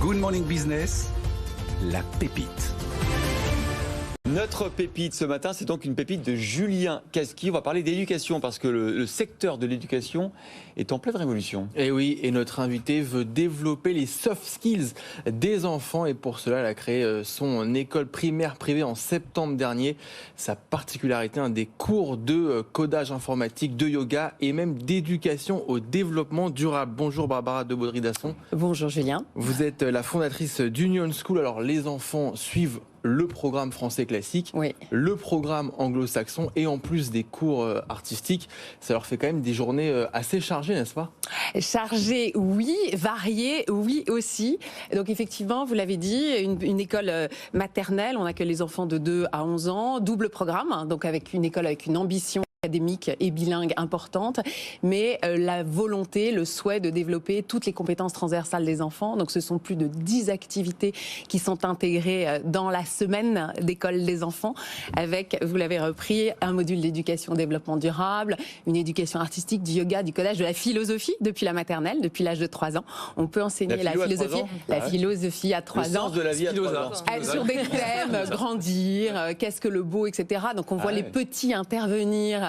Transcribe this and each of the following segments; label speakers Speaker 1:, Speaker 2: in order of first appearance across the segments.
Speaker 1: Good Morning Business, la pépite.
Speaker 2: Notre pépite ce matin, c'est donc une pépite de Julien Casqui. On va parler d'éducation parce que le secteur de l'éducation est en pleine révolution.
Speaker 3: Et oui, et notre invité veut développer les soft skills des enfants et pour cela, elle a créé son école primaire privée en septembre dernier. Sa particularité, des cours de codage informatique, de yoga et même d'éducation au développement durable. Bonjour Barbara de Baudry-Dasson.
Speaker 4: Bonjour Julien.
Speaker 3: Vous êtes la fondatrice d'Union School. Alors les enfants suivent le programme français classique,
Speaker 4: oui,
Speaker 3: le programme anglo-saxon et en plus des cours artistiques. Ça leur fait quand même des journées assez chargées, n'est-ce pas?
Speaker 4: Chargées, oui. Variées, oui aussi. Donc effectivement, vous l'avez dit, une école maternelle, on accueille les enfants de 2 à 11 ans, double programme, donc avec une école avec une ambition académique et bilingue importante, mais la volonté, le souhait de développer toutes les compétences transversales des enfants. Donc ce sont plus de 10 activités qui sont intégrées dans la semaine d'école des enfants, avec, vous l'avez repris, un module d'éducation au développement durable, une éducation artistique, du yoga, du codage, de la philosophie depuis la maternelle, depuis l'âge de 3 ans. On peut enseigner la philosophie à 3 ans.
Speaker 2: De la vie à 3 ans.
Speaker 4: Sur des thèmes, grandir, qu'est-ce que le beau, etc. Donc on voit les petits intervenir,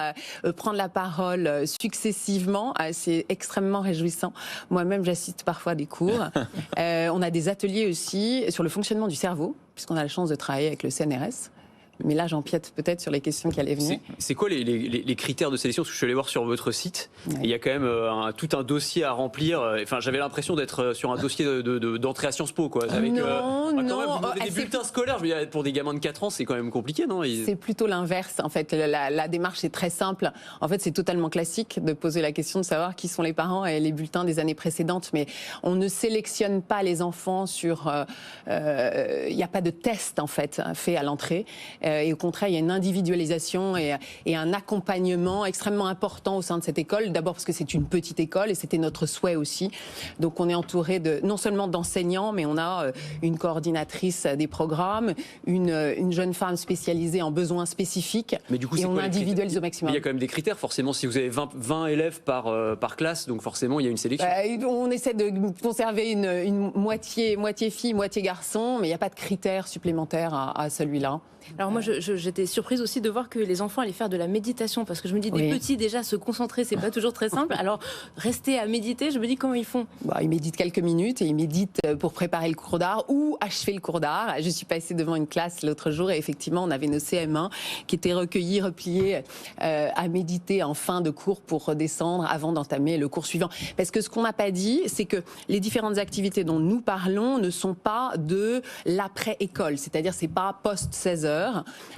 Speaker 4: prendre la parole successivement, c'est extrêmement réjouissant. Moi-même, j'assiste parfois à des cours. On a des ateliers aussi sur le fonctionnement du cerveau, puisqu'on a la chance de travailler avec le CNRS. Mais là, j'empiète peut-être sur les questions qui allaient venir.
Speaker 5: C'est quoi les critères de sélection? Parce que je suis allé voir sur votre site, il y a quand même tout un dossier à remplir. Enfin, j'avais l'impression d'être sur un dossier d'entrée à Sciences Po, quoi. Avec,
Speaker 4: non.
Speaker 5: Même, vous donnez des bulletins scolaires. Je veux dire, pour des gamins de 4 ans, c'est quand même compliqué, non?
Speaker 4: C'est plutôt l'inverse, en fait. La démarche est très simple. En fait, c'est totalement classique de poser la question de savoir qui sont les parents et les bulletins des années précédentes. Mais on ne sélectionne pas les enfants sur... Il n'y a pas de test, en fait, fait à l'entrée. Et au contraire, il y a une individualisation et un accompagnement extrêmement important au sein de cette école. D'abord parce que c'est une petite école et c'était notre souhait aussi. Donc on est entouré non seulement d'enseignants, mais on a une coordinatrice des programmes, une jeune femme spécialisée en besoins spécifiques.
Speaker 5: Mais du coup,
Speaker 4: et on individualise au maximum.
Speaker 5: Mais il y a quand même des critères, forcément. Si vous avez 20 élèves par classe, donc forcément, il y a une sélection.
Speaker 4: On essaie de conserver une moitié fille, moitié garçon, mais il n'y a pas de critères supplémentaires à celui-là.
Speaker 6: Alors moi, j'étais surprise aussi de voir que les enfants allaient faire de la méditation, parce que je me dis, des petits déjà, se concentrer, c'est pas toujours très simple. Alors, rester à méditer, je me dis, comment ils font?
Speaker 4: Ils méditent quelques minutes et ils méditent pour préparer le cours d'art ou achever le cours d'art. Je suis passée devant une classe l'autre jour et effectivement, on avait nos CM1 qui étaient recueillis, repliés à méditer en fin de cours pour redescendre avant d'entamer le cours suivant. Parce que ce qu'on n'a pas dit, c'est que les différentes activités dont nous parlons ne sont pas de l'après-école, c'est-à-dire c'est pas post-16 heures.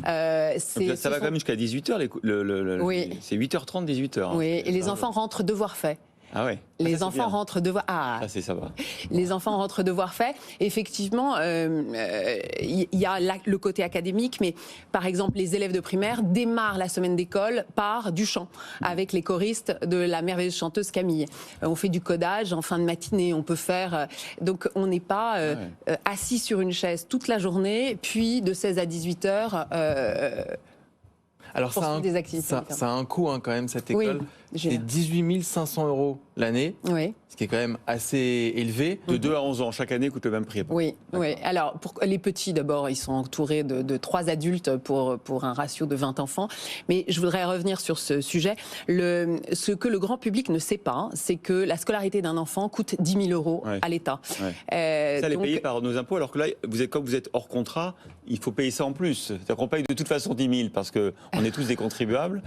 Speaker 2: Ça va quand même jusqu'à 18h,
Speaker 4: oui.
Speaker 2: C'est 8h30, 18h.
Speaker 4: Oui, et les enfants rentrent devoir fait.
Speaker 2: Ah ouais.
Speaker 4: Les enfants rentrent devoir.
Speaker 2: Ça va.
Speaker 4: Les enfants rentrent devoir fait. Effectivement, il y a le côté académique, mais par exemple, les élèves de primaire démarrent la semaine d'école par du chant avec les choristes de la merveilleuse chanteuse Camille. On fait du codage en fin de matinée. On peut faire. Donc, on n'est pas assis sur une chaise toute la journée, puis de 16 à 18 heures.
Speaker 3: Alors ça a un coût quand même, cette école.
Speaker 4: Oui,
Speaker 3: c'est 18 500 € l'année, ce qui est quand même assez élevé.
Speaker 2: De 2 à 11 ans, chaque année coûte le même prix.
Speaker 4: Oui. Alors pour les petits d'abord, ils sont entourés de 3 adultes pour un ratio de 20 enfants. Mais je voudrais revenir sur ce sujet. Ce que le grand public ne sait pas, c'est que la scolarité d'un enfant coûte 10 000 € à l'État.
Speaker 2: Ça, elle est payée par nos impôts, alors que là, quand vous êtes hors contrat, il faut payer ça en plus. C'est-à-dire qu'on paye de toute façon 10 000 parce qu'on est tous des contribuables,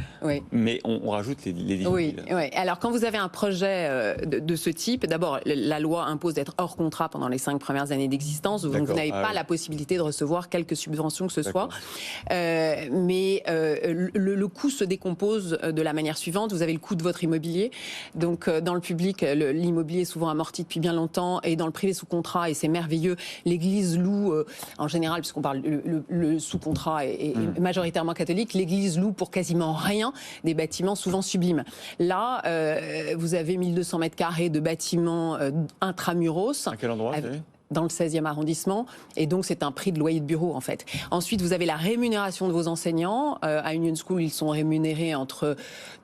Speaker 2: mais on rajoute les 10 000.
Speaker 4: Oui. Alors quand vous avez un projet de ce type, d'abord la loi impose d'être hors contrat pendant les 5 premières années d'existence, donc vous n'avez pas la possibilité de recevoir quelque subvention que ce soit. Mais le coût se décompose de la manière suivante. Vous avez le coût de votre immobilier. Donc dans le public, l'immobilier est souvent amorti depuis bien longtemps, et dans le privé sous contrat, et c'est merveilleux, l'Église loue, en général, puisqu'on parle le sous contrat est majoritairement catholique, l'Église loue pour quasiment rien des bâtiments souvent sublimes. Là, vous avez 1200 mètres carrés de bâtiments intramuros.
Speaker 2: À quel endroit
Speaker 4: dans le 16e arrondissement, et donc c'est un prix de loyer de bureau en fait. Ensuite, vous avez la rémunération de vos enseignants. À Union School, ils sont rémunérés entre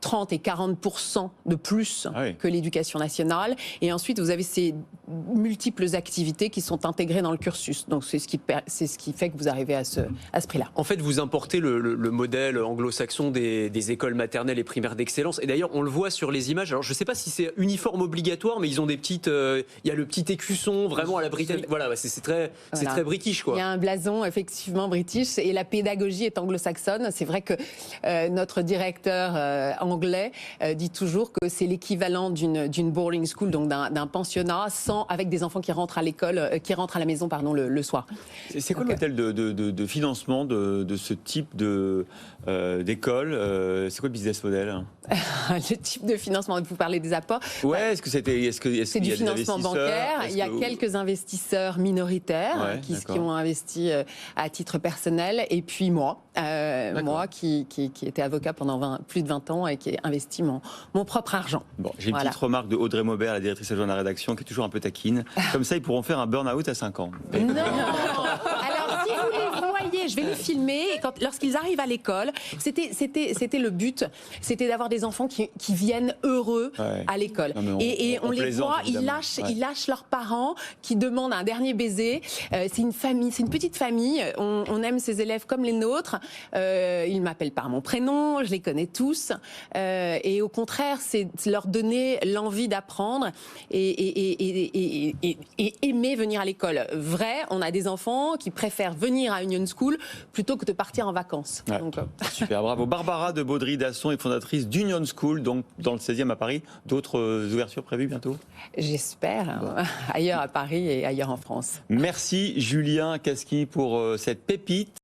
Speaker 4: 30 et 40% de plus que l'éducation nationale. Et ensuite, vous avez ces multiples activités qui sont intégrées dans le cursus. Donc c'est ce qui fait que vous arrivez à ce prix-là.
Speaker 5: En fait, vous importez le modèle anglo-saxon des écoles maternelles et primaires d'excellence. Et d'ailleurs, on le voit sur les images. Alors, je ne sais pas si c'est uniforme obligatoire, mais ils ont des petites... il y a le petit écusson vraiment à la britannique. Voilà, c'est très british, quoi.
Speaker 4: Il y a un blason effectivement british et la pédagogie est anglo-saxonne. C'est vrai que notre directeur anglais dit toujours que c'est l'équivalent d'une boarding school, donc d'un pensionnat, avec des enfants qui rentrent à l'école, qui rentrent à la maison, le soir.
Speaker 2: C'est quoi le modèle de financement de ce type d'école? C'est quoi le business model?
Speaker 4: Le type de financement, vous parlez des apports.
Speaker 2: Ouais, c'est
Speaker 4: du financement bancaire. Il y a quelques investisseurs minoritaires qui ont investi à titre personnel. Et puis moi qui était avocat pendant plus de 20 ans et qui ai investi mon propre argent.
Speaker 2: Bon, j'ai une petite remarque de Audrey Maubert, la directrice adjointe de la rédaction, qui est toujours un peu taquine. Comme ça, ils pourront faire un burn-out à 5 ans.
Speaker 4: Non. Alors, si vous les voyez, je vais les filmer. Lorsqu'ils arrivent à l'école, c'était le but, c'était d'avoir des enfants qui viennent heureux à l'école. Et on les voit, ils lâchent leurs parents, qui demandent un dernier baiser. C'est une famille, c'est une petite famille. On aime ces élèves comme les nôtres. Ils m'appellent par mon prénom, je les connais tous. Et au contraire, c'est leur donner l'envie d'apprendre et aimer venir à l'école. Vrai, on a des enfants qui préfèrent venir à Union School plutôt que de partir en vacances.
Speaker 2: Ouais.
Speaker 4: Donc,
Speaker 2: super, bravo. Barbara de Baudry-Dasson est fondatrice d'Union School, donc dans le 16e à Paris. D'autres ouvertures prévues bientôt?
Speaker 4: J'espère, ailleurs à Paris et ailleurs en France.
Speaker 2: Merci Julien Casqui pour cette pépite.